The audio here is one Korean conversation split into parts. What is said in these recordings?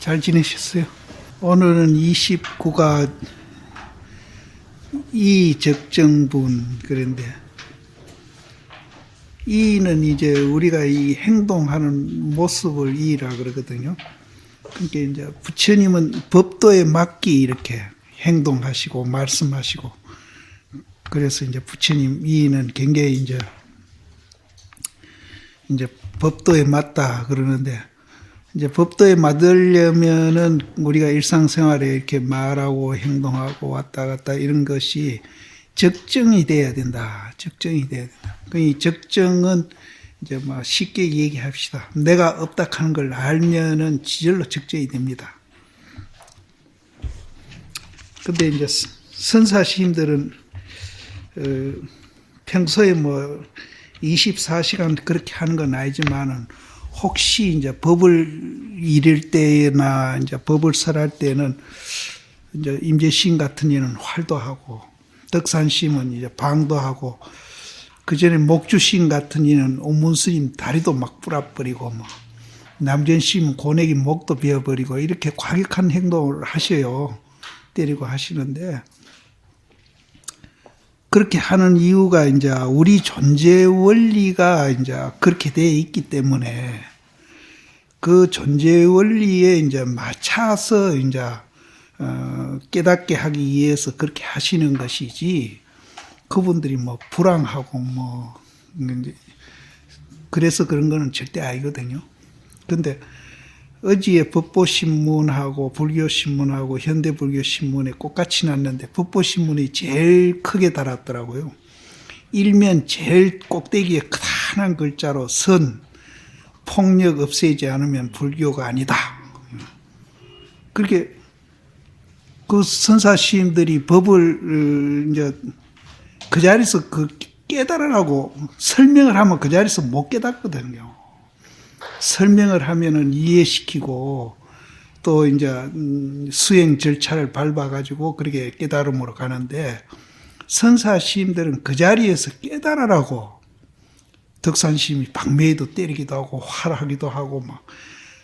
잘 지내셨어요? 오늘은 29가 이적정분. 그런데 이는 이제 우리가 이 행동하는 모습을 이라 그러거든요. 그러니까 이제 부처님은 법도에 맞게 이렇게 행동하시고 말씀하시고, 그래서 이제 부처님 이는 굉장히 이제 법도에 맞다 그러는데, 이제 법도에 맞으려면은 우리가 일상생활에 이렇게 말하고 행동하고 왔다 갔다 이런 것이 적정이 돼야 된다. 적정이 돼야 된다. 이 적정은 이제 뭐 쉽게 얘기합시다. 내가 없다 하는 걸 알면은 지절로 적정이 됩니다. 근데 이제 선사시인들은 평소에 뭐 24시간 그렇게 하는 건 아니지만은 혹시 이제 법을 이룰 때나 이제 법을 설할 때는 이제 임재신 같은 이는 활도하고, 덕산심은 이제 방도하고, 그 전에 목주신 같은 이는 온문스님 다리도 막 부라버리고, 뭐 남전심은 고내기 목도 베어버리고 이렇게 과격한 행동을 하셔요. 때리고 하시는데, 그렇게 하는 이유가 이제 우리 존재 원리가 이제 그렇게 되어 있기 때문에 그 존재 원리에 이제 맞춰서 이제 깨닫게 하기 위해서 그렇게 하시는 것이지, 그분들이 뭐 불황하고 뭐 그래서 그런 거는 절대 아니거든요. 근데 어지에 법보신문하고 불교신문하고 현대불교신문에 똑같이 났는데, 법보신문이 제일 크게 달았더라고요. 일면 제일 꼭대기에 크다란 글자로 선, 폭력 없애지 않으면 불교가 아니다. 그렇게 그 선사시인들이 법을 이제 그 자리에서 그 깨달으라고 설명을 하면 그 자리에서 못 깨닫거든요. 설명을 하면은 이해시키고 또 이제 수행 절차를 밟아가지고 그렇게 깨달음으로 가는데, 선사시인들은 그 자리에서 깨달으라고 덕산시임이 방매에도 때리기도 하고 활하기도 하고, 막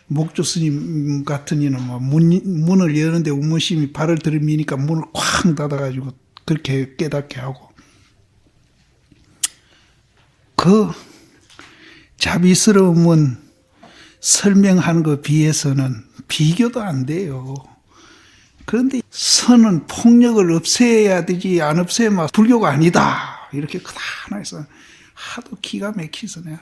목조스님 같은 이는 뭐 문을 여는데 운문심이 발을 들이미니까 문을 쾅 닫아가지고 그렇게 깨닫게 하고, 그 자비스러움은 설명하는 것 비해서는 비교도 안 돼요. 그런데 선은 폭력을 없애야 되지, 안 없애면 불교가 아니다. 이렇게 크다나해서 하도 기가 막히서 내가.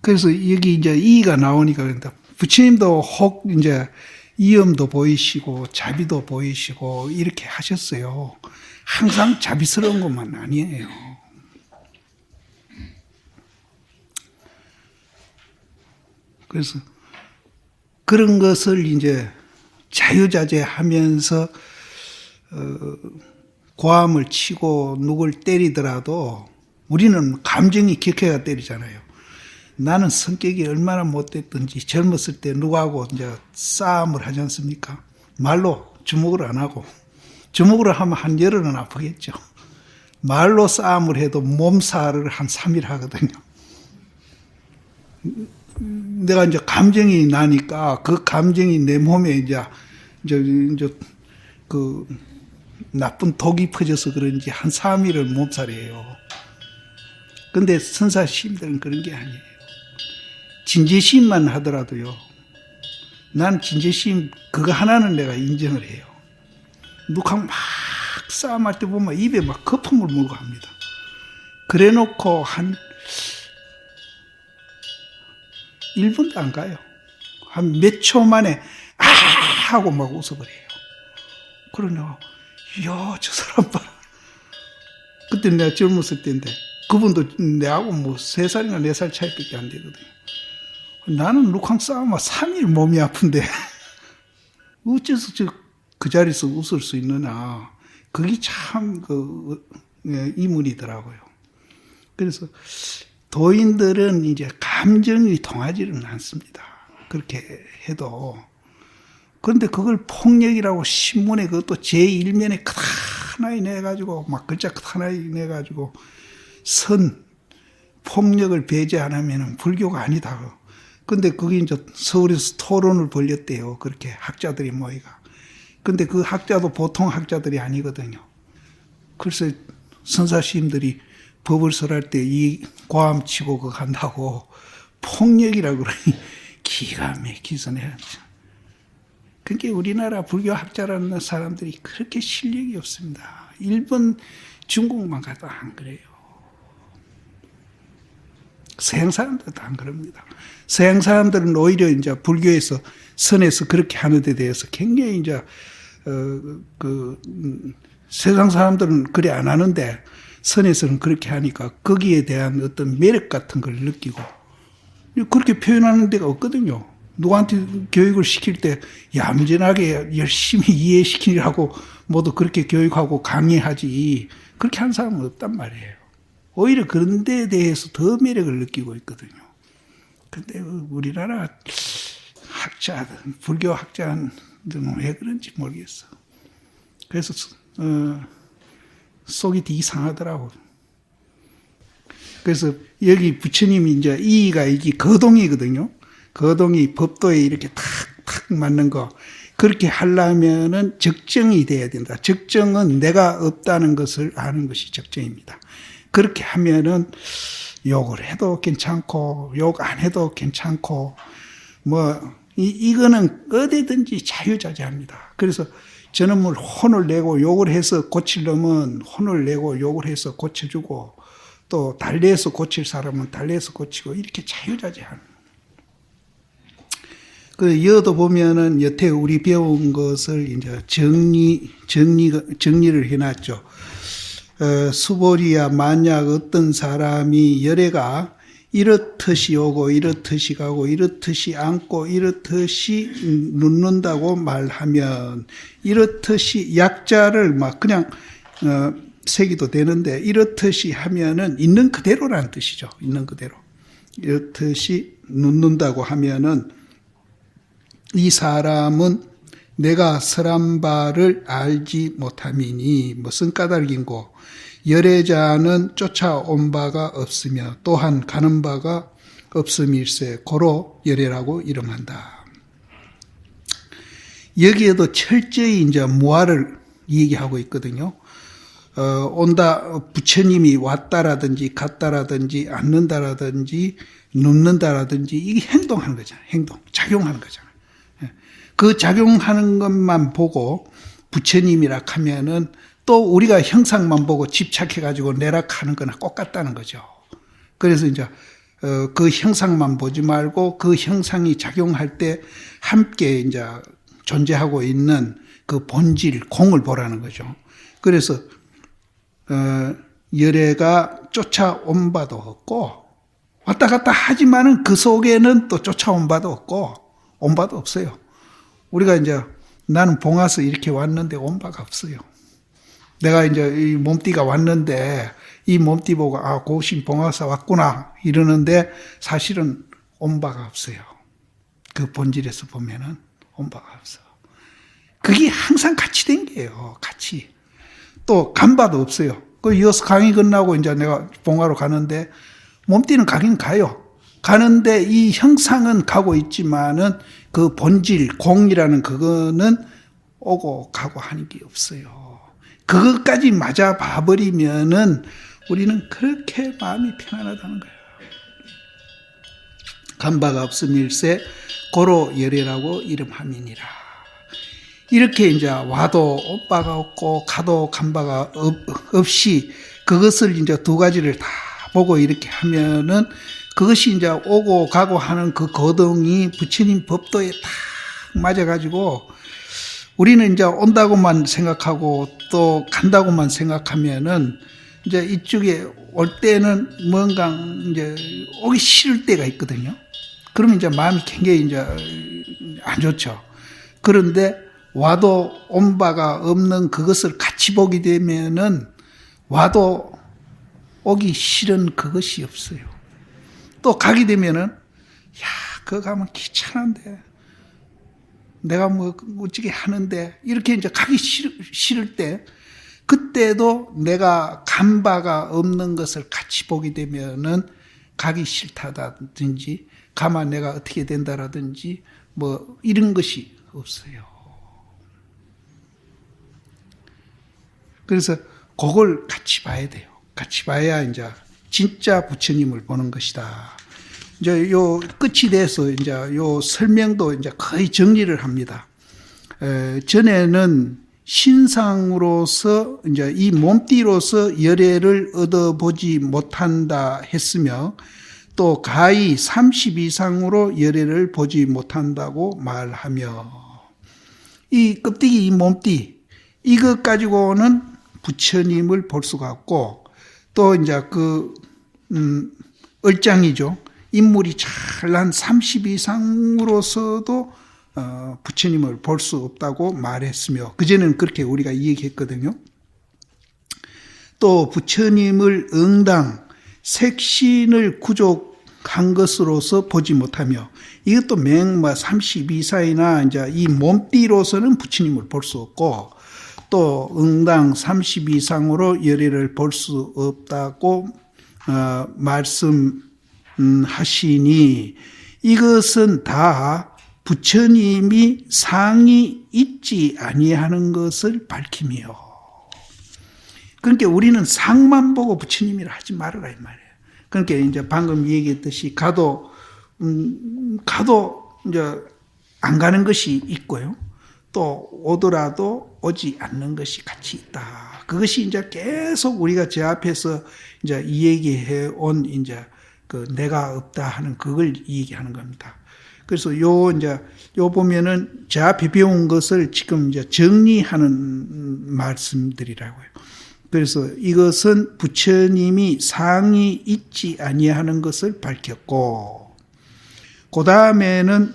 그래서 여기 이제 이가 나오니까 그런다. 부처님도 혹 이제 이음도 보이시고 자비도 보이시고 이렇게 하셨어요. 항상 자비스러운 것만 아니에요. 그래서 그런 것을 이제 자유자재하면서 고함을 치고 누굴 때리더라도 우리는 감정이 격해가 때리잖아요. 나는 성격이 얼마나 못됐든지 젊었을 때 누구하고 이제 싸움을 하지 않습니까? 말로 주먹을 안 하고, 주먹으로 하면 한 열흘은 아프겠죠. 말로 싸움을 해도 몸살을 한 3일 하거든요. 내가 이제 감정이 나니까 그 감정이 내 몸에 이제 그 나쁜 독이 퍼져서 그런지 한 3일을 몸살이에요. 근데 선사시인들은 그런 게 아니에요. 진제시임만 하더라도요. 난 진제시임 그거 하나는 내가 인정을 해요. 누가 막 싸움할 때 보면 입에 막 거품을 물고 합니다. 그래 놓고 한 1분도 안 가요. 한 몇 초 만에 아 하고 막 웃어버려요. 그러냐, 이야 저 사람 봐라. 그때 내가 젊었을 때인데 그분도 내하고 뭐 3살이나 4살 차이밖에 안 되거든요. 나는 룩항 싸움만 3일 몸이 아픈데 어째서 그 자리에서 웃을 수 있느냐. 그게 참 이문이더라고요. 그래서 도인들은 이제 감정이 통하지는 않습니다. 그렇게 해도. 그런데 그걸 폭력이라고 신문에 그것도 제1면에 크다나이 내가지고 막 글자 크다나이 내가지고 폭력을 배제 안 하면 불교가 아니다. 근데 그게 이제 서울에서 토론을 벌였대요. 그렇게 학자들이 모이가. 근데 그 학자도 보통 학자들이 아니거든요. 그래서 선사시임들이 법을 설할 때 이 고함 치고 그거 한다고 폭력이라고 그러니 기가 막히서 내가. 그러니까 우리나라 불교 학자라는 사람들이 그렇게 실력이 없습니다. 일본, 중국만 가도 안 그래요. 서양 사람들도 안 그럽니다. 서양 사람들은 오히려 이제 불교에서 선에서 그렇게 하는 데 대해서 굉장히 이제 세상 사람들은 그래 안 하는데 선에서는 그렇게 하니까 거기에 대한 어떤 매력 같은 걸 느끼고 그렇게 표현하는 데가 없거든요. 누구한테 교육을 시킬 때 얌전하게 열심히 이해시키라고 모두 그렇게 교육하고 강의하지 그렇게 한 사람은 없단 말이에요. 오히려 그런 데에 대해서 더 매력을 느끼고 있거든요. 근데 우리나라 학자들, 불교 학자들은 왜 그런지 모르겠어. 그래서 속이 되게 상하더라고. 그래서 여기 부처님이 이제 이가 이게 거동이거든요. 거동이 법도에 이렇게 탁탁 맞는 거. 그렇게 하려면은 적정이 돼야 된다. 적정은 내가 없다는 것을 아는 것이 적정입니다. 그렇게 하면은 욕을 해도 괜찮고 욕 안 해도 괜찮고 이거는 어디든지 자유자재합니다. 그래서 저는 뭘 혼을 내고 욕을 해서 고칠 놈은 혼을 내고 욕을 해서 고쳐주고 또 달래서 고칠 사람은 달래서 고치고 이렇게 자유자재하는. 그 여도 보면은 여태 우리 배운 것을 이제 정리를 해놨죠. 수보리야 만약 어떤 사람이 열애가 이렇듯이 오고 이렇듯이 가고 이렇듯이 앉고 이렇듯이 눕는다고 말하면 이렇듯이 약자를 막 그냥 새기도 되는데 이렇듯이 하면은 있는 그대로라는 뜻이죠. 있는 그대로. 이렇듯이 눕는다고 하면은 이 사람은 내가 설한 바를 알지 못함이니 무슨 까닭인고 열애자는 쫓아온 바가 없으며 또한 가는 바가 없음일세 고로 열애라고 이름한다. 여기에도 철저히 이제 무아를 얘기하고 있거든요. 온다 부처님이 왔다라든지 갔다라든지 앉는다라든지 눕는다라든지 이게 행동하는 거잖아요. 행동 작용하는 거잖아요. 그 작용하는 것만 보고 부처님이라 하면은 또 우리가 형상만 보고 집착해가지고 내락하는 거나 똑같다는 거죠. 그래서 이제 그 형상만 보지 말고 그 형상이 작용할 때 함께 이제 존재하고 있는 그 본질, 공을 보라는 거죠. 그래서 열애가 쫓아온 바도 없고 왔다 갔다 하지만은 그 속에는 또 쫓아온 바도 없고 온 바도 없어요. 우리가 이제 나는 봉화서 이렇게 왔는데 온 바가 없어요. 내가 이제 이 몸띠가 왔는데 이 몸띠 보고 고신 봉화사 왔구나 이러는데 사실은 온 바가 없어요. 그 본질에서 보면은 온 바가 없어. 그게 항상 같이 된 게예요. 같이. 또 간 바도 없어요. 그 이어서 강의 끝나고 이제 내가 봉화로 가는데 몸띠는 가긴 가요. 가는데 이 형상은 가고 있지만은 그 본질, 공이라는 그거는 오고 가고 하는 게 없어요. 그것까지 맞아 봐버리면은 우리는 그렇게 마음이 편안하다는 거예요. 간바가 없음일세 고로 열애라고 이름함이니라. 이렇게 이제 와도 온 바가 없고 가도 간 바가 없이 그것을 이제 두 가지를 다 보고 이렇게 하면은 그것이 이제 오고 가고 하는 그 거동이 부처님 법도에 딱 맞아가지고 우리는 이제 온다고만 생각하고 또 간다고만 생각하면은 이제 이쪽에 올 때는 뭔가 이제 오기 싫을 때가 있거든요. 그러면 이제 마음이 굉장히 이제 안 좋죠. 그런데 와도 온 바가 없는 그것을 같이 보게 되면은 와도 오기 싫은 그것이 없어요. 또 가게 되면은 그거 가면 귀찮은데 내가 뭐 어찌게 하는데 이렇게 이제 가기 싫을 때 그때도 내가 간 바가 없는 것을 같이 보게 되면은 가기 싫다든지 가만 내가 어떻게 된다라든지 뭐 이런 것이 없어요. 그래서 그걸 같이 봐야 돼요. 같이 봐야 이제 진짜 부처님을 보는 것이다. 이제 요 끝이 돼서 이제 요 설명도 이제 거의 정리를 합니다. 전에는 신상으로서 이제 이 몸띠로서 열애를 얻어보지 못한다 했으며 또 가히 30 이상으로 열애를 보지 못한다고 말하며 이 껍데기 이 몸띠 이것 가지고는 부처님을 볼 수가 없고 또 이제 그 얼짱이죠. 인물이 잘난 30 이상으로서도 부처님을 볼 수 없다고 말했으며 그전에는 그렇게 우리가 얘기했거든요. 또 부처님을 응당 색신을 구족한 것으로서 보지 못하며 이것도 맹마 30 이상이나 이제 이 몸띠로서는 부처님을 볼 수 없고 또 응당 30 이상으로 열애를 볼 수 없다고 말씀하시니 이것은 다 부처님이 상이 있지 아니하는 것을 밝히며 그러니까 우리는 상만 보고 부처님이라 하지 말아라 이 말이에요. 그러니까 이제 방금 얘기했듯이 가도 이제 안 가는 것이 있고요. 또 오더라도 오지 않는 것이 같이 있다. 그것이 이제 계속 우리가 제 앞에서 이제 이 얘기해 온 이제 그 내가 없다 하는 그걸 얘기하는 겁니다. 그래서 요 보면은 제 앞에 배운 것을 지금 이제 정리하는 말씀들이라고요. 그래서 이것은 부처님이 상이 있지 아니하는 것을 밝혔고, 그 다음에는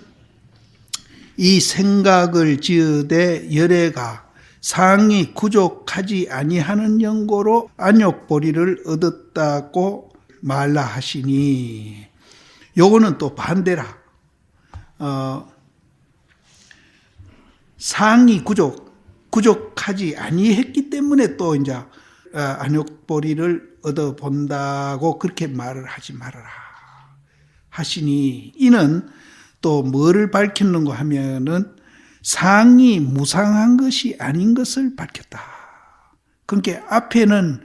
이 생각을 지으되 열애가 상이 구족하지 아니하는 연고로 안욕보리를 얻었다고 말라 하시니, 요거는 또 반대라. 상이 구족하지 아니했기 때문에 또 이제 안욕보리를 얻어본다고 그렇게 말을 하지 말아라 하시니, 이는 또 뭐를 밝혔는가 하면은 상이 무상한 것이 아닌 것을 밝혔다. 그러니까 앞에는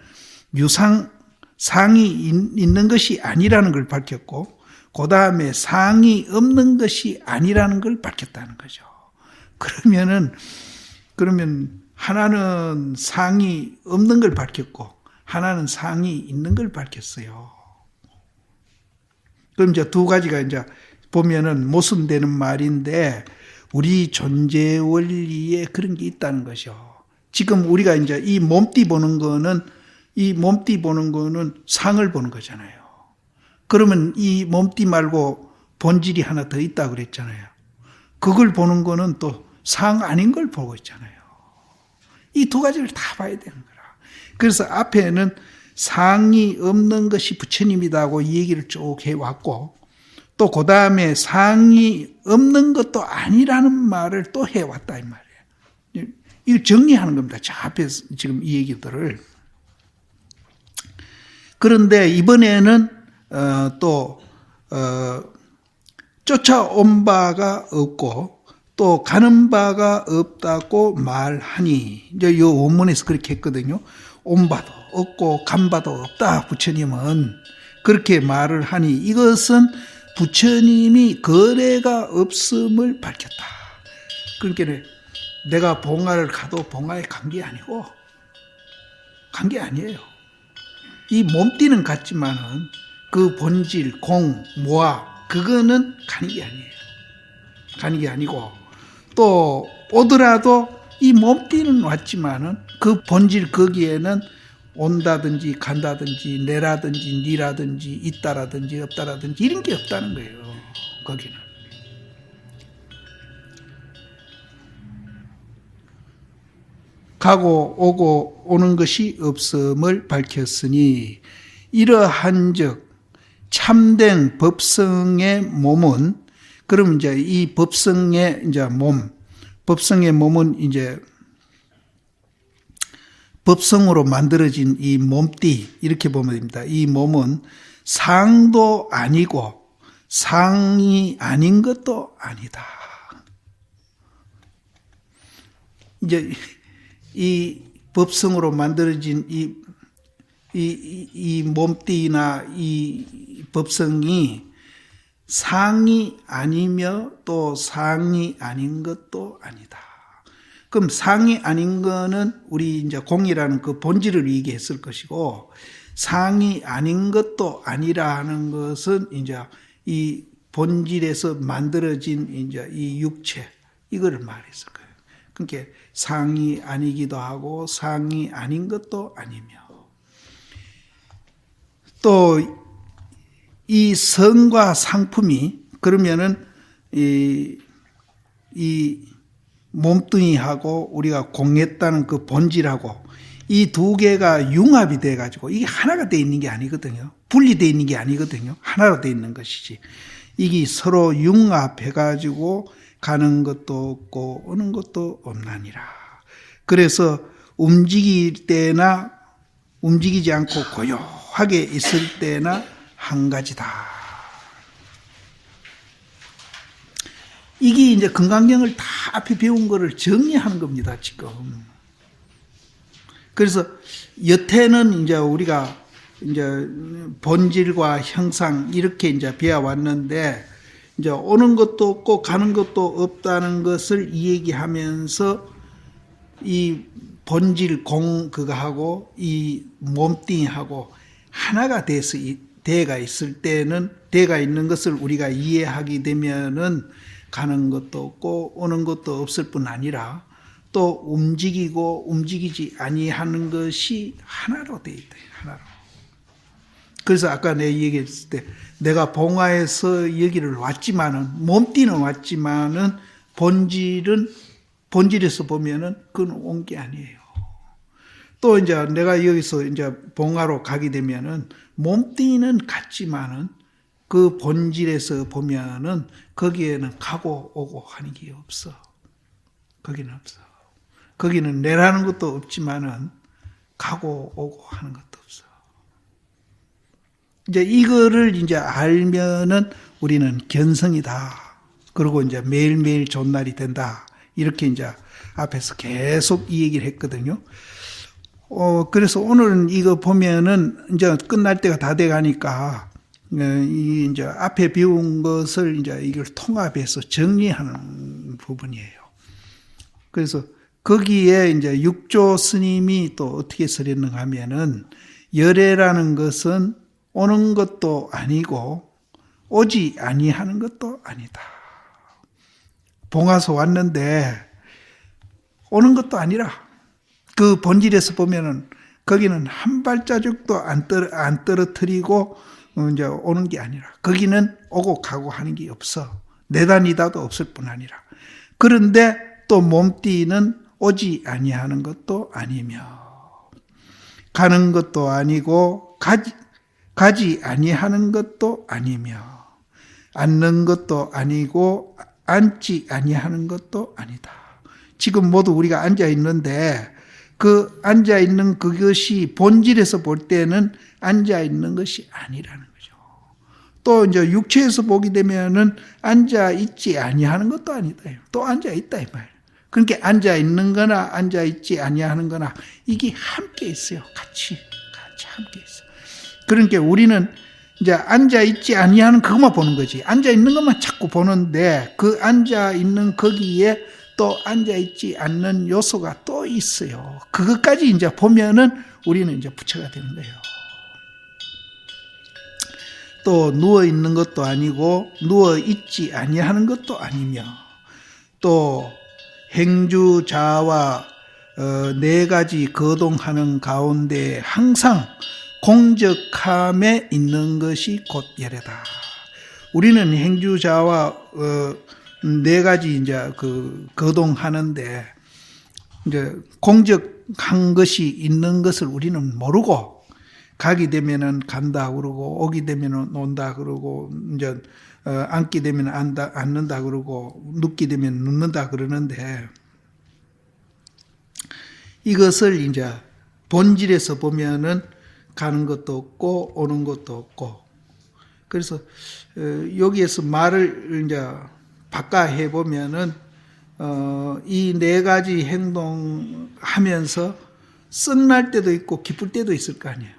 상이 있는 것이 아니라는 걸 밝혔고, 그 다음에 상이 없는 것이 아니라는 걸 밝혔다는 거죠. 그러면 하나는 상이 없는 걸 밝혔고, 하나는 상이 있는 걸 밝혔어요. 그럼 이제 두 가지가 이제 보면은 모순되는 말인데, 우리 존재 원리에 그런 게 있다는 것이요. 지금 우리가 이제 이 몸띠 보는 거는 상을 보는 거잖아요. 그러면 이 몸띠 말고 본질이 하나 더 있다 그랬잖아요. 그걸 보는 거는 또 상 아닌 걸 보고 있잖아요. 이 두 가지를 다 봐야 되는 거라. 그래서 앞에는 상이 없는 것이 부처님이다고 이 얘기를 쭉 해왔고, 또 그 다음에 상이 없는 것도 아니라는 말을 또 해왔다 이 말이에요. 이거 정리하는 겁니다. 저 앞에 지금 이 얘기들을. 그런데 이번에는 쫓아온 바가 없고 또 가는 바가 없다고 말하니, 이제 이 원문에서 그렇게 했거든요. 온 바도 없고 간 바도 없다 부처님은 그렇게 말을 하니, 이것은 부처님이 거래가 없음을 밝혔다. 그러니까 내가 봉화를 가도 봉화에 간 게 아니고, 간 게 아니에요. 이 몸띠는 같지만은 그 본질, 공, 모아, 그거는 가는 게 아니에요. 가는 게 아니고, 또 오더라도 이 몸띠는 왔지만은 그 본질 거기에는 온다든지 간다든지 내라든지 니라든지 있다라든지 없다라든지 이런 게 없다는 거예요. 거기는. 가고 오고 오는 것이 없음을 밝혔으니, 이러한즉 참된 법성의 몸은, 그럼 이제 이 법성의 이제 법성의 몸은 이제 법성으로 만들어진 이 몸띠, 이렇게 보면 됩니다. 이 몸은 상도 아니고 상이 아닌 것도 아니다. 이제 이 법성으로 만들어진 이 몸띠나 이 법성이 상이 아니며 또 상이 아닌 것도 아니다. 그럼 상이 아닌 거는 우리 이제 공이라는 그 본질을 얘기했을 것이고, 상이 아닌 것도 아니라 하는 것은 이제 이 본질에서 만들어진 이제 이 육체, 이거를 말했을 거예요. 그러니까 상이 아니기도 하고 상이 아닌 것도 아니며, 또 이 성과 상품이 그러면은 이 몸뚱이하고 우리가 공했다는 그 본질하고 이 두 개가 융합이 돼 가지고 이게 하나가 돼 있는 게 아니거든요. 분리돼 있는 게 아니거든요. 하나로 돼 있는 것이지. 이게 서로 융합해 가지고 가는 것도 없고 오는 것도 없나니라. 그래서 움직일 때나 움직이지 않고 고요하게 있을 때나 한 가지다. 이게 이제 건강경을 다 앞에 배운 거를 정리하는 겁니다, 지금. 그래서 여태는 이제 우리가 이제 본질과 형상 이렇게 이제 배워왔는데, 이제 오는 것도 없고 가는 것도 없다는 것을 이야기하면서 이 본질 공 그거하고 이 몸뚱이하고 하나가 돼서 대가 있을 때는, 대가 있는 것을 우리가 이해하게 되면은 가는 것도 없고 오는 것도 없을 뿐 아니라 또 움직이고 움직이지 아니하는 것이 하나로 돼 있다. 하나로. 그래서 아까 내가 얘기했을 때 내가 봉화에서 여기를 왔지만은, 몸띠는 왔지만은 본질에서 보면은 그건 온 게 아니에요. 또 이제 내가 여기서 이제 봉화로 가게 되면은 몸뚱이는 같지만은 그 본질에서 보면은 거기에는 가고 오고 하는 게 없어. 거기는 없어. 거기는 내라는 것도 없지만은 가고 오고 하는 것도 없어. 이제 이거를 이제 알면은 우리는 견성이다. 그리고 이제 매일매일 좋은 날이 된다. 이렇게 이제 앞에서 계속 이 얘기를 했거든요. 그래서 오늘은 이거 보면은 이제 끝날 때가 다 돼 가니까, 이 이제 앞에 배운 것을 이제 이걸 통합해서 정리하는 부분이에요. 그래서 거기에 이제 육조 스님이 또 어떻게 쓰렸는가 하면은, 열애라는 것은 오는 것도 아니고 오지 아니하는 것도 아니다. 봉화서 왔는데 오는 것도 아니라 그 본질에서 보면은 거기는 한 발자국도 안 떨어뜨리고 이제 오는 게 아니라, 거기는 오고 가고 하는 게 없어. 내다니다도 없을 뿐 아니라. 그런데 또 몸띠는 오지 아니하는 것도 아니며, 가는 것도 아니고 가지 아니하는 것도 아니며, 앉는 것도 아니고 앉지 아니하는 것도 아니다. 지금 모두 우리가 앉아 있는데 그 앉아 있는 그것이 본질에서 볼 때는 앉아 있는 것이 아니라는 거죠. 또 이제 육체에서 보게 되면은 앉아 있지 아니하는 것도 아니다. 또 앉아 있다 이 말. 그러니까 앉아 있는 거나 앉아 있지 아니하는 거나 이게 함께 있어요. 같이 함께 있어. 그러니까 우리는 이제 앉아 있지 아니하는 그것만 보는 거지. 앉아 있는 것만 자꾸 보는데 그 앉아 있는 거기에 또 앉아있지 않는 요소가 또 있어요. 그것까지 이제 보면은 우리는 이제 부처가 되는 거예요. 또 누워있는 것도 아니고 누워있지 아니하는 것도 아니며, 또 행주자와 네 가지 거동하는 가운데 항상 공적함에 있는 것이 곧 열애다. 우리는 행주자와 네 가지 이제 그 거동하는데 이제 공적한 것이 있는 것을 우리는 모르고, 가게 되면은 간다 그러고 오게 되면은 온다 그러고 이제 앉게 되면 앉는다 그러고 눕게 되면 눕는다 그러는데, 이것을 이제 본질에서 보면은 가는 것도 없고 오는 것도 없고, 그래서 여기에서 말을 이제 바꿔 해 보면은 이 네 가지 행동하면서 썩날 때도 있고 기쁠 때도 있을 거 아니에요.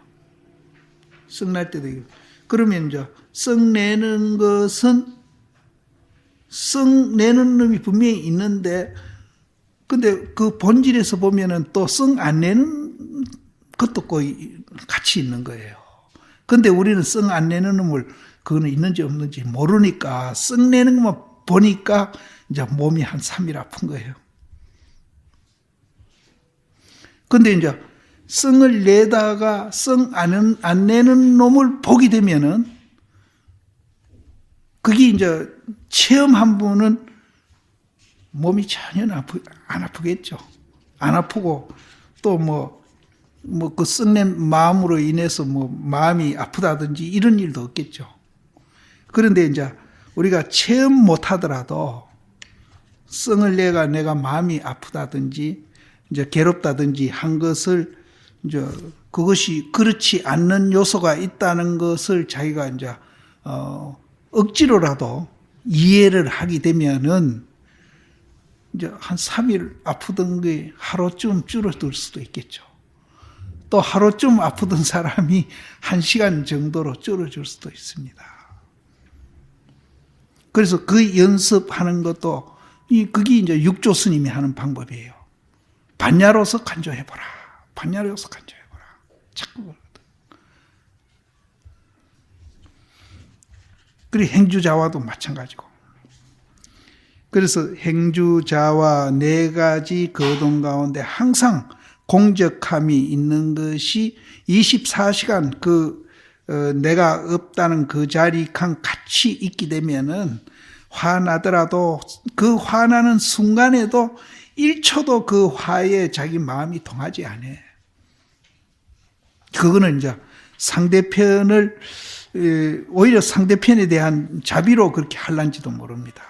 썩날 때도 있고. 그러면 이제 썩내는 것은 썩내는 놈이 분명히 있는데, 근데 그 본질에서 보면은 또 썩 안 내는 것도 거의 같이 있는 거예요. 근데 우리는 썩 안 내는 놈을 그거는 있는지 없는지 모르니까 썩 내는 것만 보니까 이제 몸이 한 3일 아픈 거예요. 근데 이제 썩을 내다가 썩 안 내는 놈을 보게 되면은 그게 이제 체험한 분은 몸이 전혀 안 아프겠죠. 안 아프고 또 그 썩낸 마음으로 인해서 마음이 아프다든지 이런 일도 없겠죠. 그런데 이제 우리가 체험 못 하더라도 썩을 내가 마음이 아프다든지 이제 괴롭다든지 한 것을 이제 그것이 그렇지 않는 요소가 있다는 것을 자기가 이제 억지로라도 이해를 하게 되면은 이제 한 3일 아프던 게 하루쯤 줄어들 수도 있겠죠. 또 하루쯤 아프던 사람이 1시간 정도로 줄어들 수도 있습니다. 그래서 그 연습하는 것도 그게 이제 육조 스님이 하는 방법이에요. 반야로서 간조해보라. 반야로서 간조해보라. 자꾸. 그리고 행주자와도 마찬가지고. 그래서 행주자와 네 가지 거동 가운데 항상 공적함이 있는 것이 24시간 내가 없다는 그 자리랑 같이 있게 되면은 화나더라도 그 화나는 순간에도 1초도 그 화에 자기 마음이 동하지 않아. 그거는 이제 상대편을 오히려 상대편에 대한 자비로 그렇게 할란지도 모릅니다.